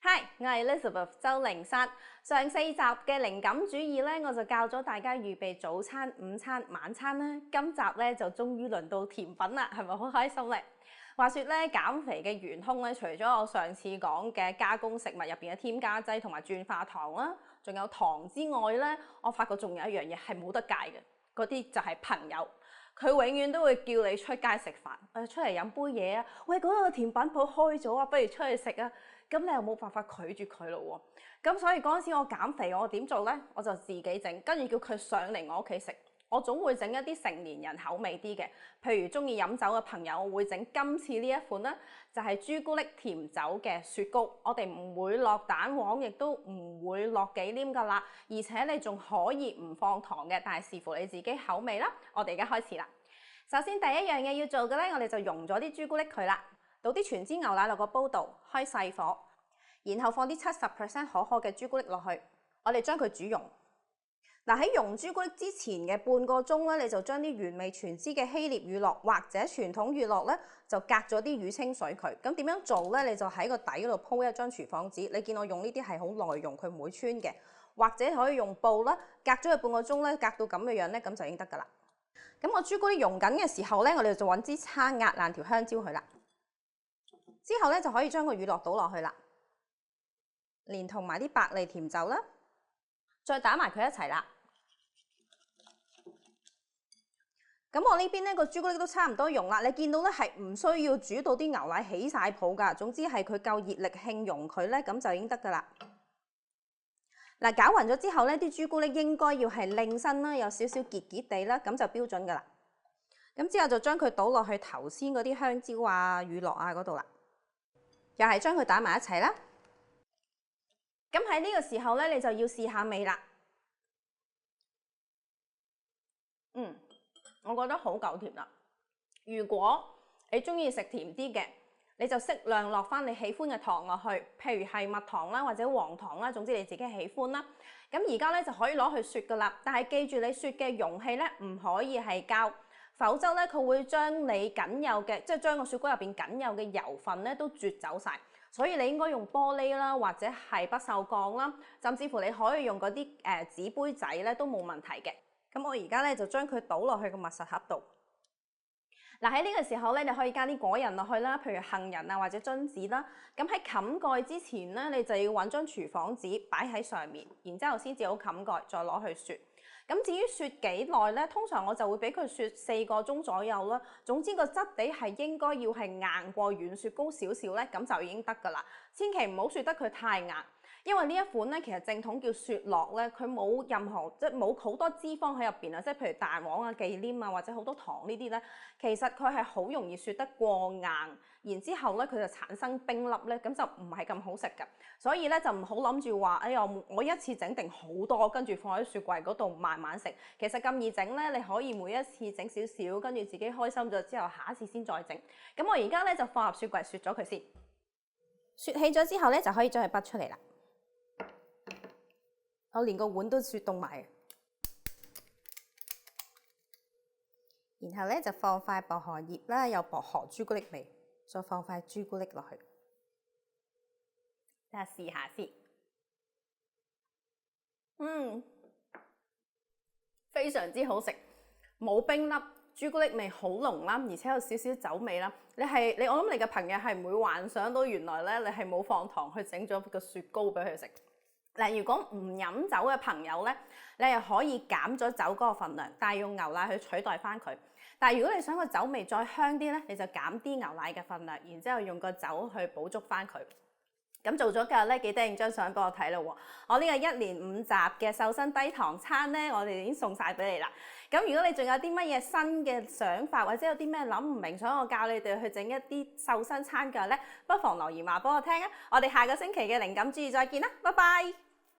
Hi， 我係 Elizabeth 周靈珊。上4集嘅靈感主義咧，我就教咗大家預備早餐、午餐、晚餐啦。今集咧就終於輪到甜品啦，係咪好開心咧？話說咧，減肥嘅元兇咧，除咗我上次講嘅加工食物入邊嘅添加劑同埋轉化糖啦，仲有糖之外咧，我發覺仲有一樣嘢係冇得戒嘅，嗰啲就係朋友。佢永遠都會叫你出街食飯，出嚟飲杯嘢啊！喂，嗰個甜品鋪開咗啊，不如出去食啊！咁你又冇辦法拒絕佢咯喎。咁所以嗰陣時我減肥，我點做呢？我就自己整，跟住叫佢上嚟我屋企食。我總會整一啲成年人口味啲嘅，譬如中意飲酒嘅朋友，我會整今次呢一款啦，就係朱古力甜酒嘅雪糕。我哋唔會落蛋黃，亦都唔會落忌廉噶啦，而且你仲可以唔放糖嘅，但係視乎你自己口味啦。我哋而家開始啦。首先第一樣嘢要做嘅咧，我哋就溶咗啲朱古力佢啦，倒啲全脂牛奶落個煲度，開細火，然後放啲70% 可可嘅朱古力落去，我哋將佢煮溶。嗱，喺溶朱古力之前嘅半個鐘咧，你就將啲原味全脂嘅希臘乳酪或者傳統乳酪咧，就隔咗啲乳清水佢。咁點樣做咧？你就喺個底嗰度鋪一張廚房紙。你見我用呢啲係好耐用，佢唔會穿嘅，或者可以用布啦，隔咗佢半個鐘咧，隔到咁嘅樣咧，咁就已經得噶啦。咁我朱古力溶緊嘅時候咧，我哋就揾支叉壓爛條香蕉佢啦。之後咧就可以將個乳酪倒落去啦，連同埋啲百利甜酒啦，再打埋佢一齊啦。咁我呢邊咧個朱古力都差唔多溶啦，你見到咧係唔需要煮到啲牛奶起晒泡噶，總之係佢夠熱力興溶佢咧，咁就已經得噶啦。嗱，攪勻咗之後咧，啲朱古力應該要係擰身啦，有少少結結地啦，咁就標準噶啦。咁之後就將佢倒落去頭先嗰啲香蕉啊、乳酪啊嗰度啦，又係將佢打埋一齊啦。咁喺呢個時候咧，你就要試下味啦。我覺得好夠甜啦。如果你中意食甜啲嘅，你就適量落翻你喜歡嘅糖落去，譬如係蜜糖啦或者黃糖啦，總之你自己喜歡啦。咁而家咧就可以攞去雪噶啦，但係記住你雪嘅容器咧唔可以係膠，否則咧佢會將你僅有嘅，即係將個雪糕入邊僅有嘅油分咧都啜走晒。所以你應該用玻璃啦，或者係不鏽鋼啦，甚至乎你可以用嗰啲紙杯仔咧都冇問題嘅。咁我而家咧就將佢倒落去個密實盒度。嗱，喺呢個時候咧，你可以加啲果仁落去啦，譬如杏仁啊或者榛子啦。咁喺冚蓋之前咧，你就要揾張廚房紙擺喺上面，然之後先至好冚蓋，再攞去雪。咁至於雪幾耐咧，通常我就會俾佢雪4個鐘左右啦。總之個質地係應該要係硬過軟雪糕少少咧，咁就已經得㗎啦。千祈唔好雪得佢太硬。因為呢一款咧，其實正統叫雪樂咧，佢冇任何即係冇好多脂肪喺入邊啊，即係譬如蛋黃啊、忌廉啊或者好多糖呢啲咧，其實佢係好容易雪得過硬，然之後咧佢就產生冰粒咧，咁就唔係咁好食㗎。所以咧就唔好諗住話，哎呀我一次整定好多，跟住放喺雪櫃嗰度慢慢食。其實咁易整咧，你可以每一次整少少，跟住自己開心咗之後，下一次先再整。咁我而家咧就放入雪櫃雪咗佢先，雪起咗之後咧就可以將佢拔出嚟啦。我連個碗都雪凍埋，然後咧就放塊薄荷葉啦，有薄荷朱古力味，再放塊朱古力落去，睇下試下先。非常之好食，冇冰粒，朱古力味好濃啦，而且有少少酒味啦。我諗你嘅朋友係唔會幻想到原來咧你係冇放糖去整咗個雪糕俾佢食。嗱，如果唔飲酒嘅朋友咧，你又可以減咗酒嗰個份量，但係用牛奶去取代翻佢。但係如果你想個酒味再香啲咧，你就減啲牛奶嘅份量，然之後用個酒去補足翻佢。咁做咗今日咧，記得影張相俾我睇咯喎！我呢個1連5集嘅瘦身低糖餐咧，我哋已經送晒俾你啦。咁如果你仲有啲乜嘢新嘅想法，或者有啲咩諗唔明，想我教你哋去整一啲瘦身餐嘅咧，不妨留言話俾我聽啊！我哋下個星期嘅靈感主義再見啦，拜拜！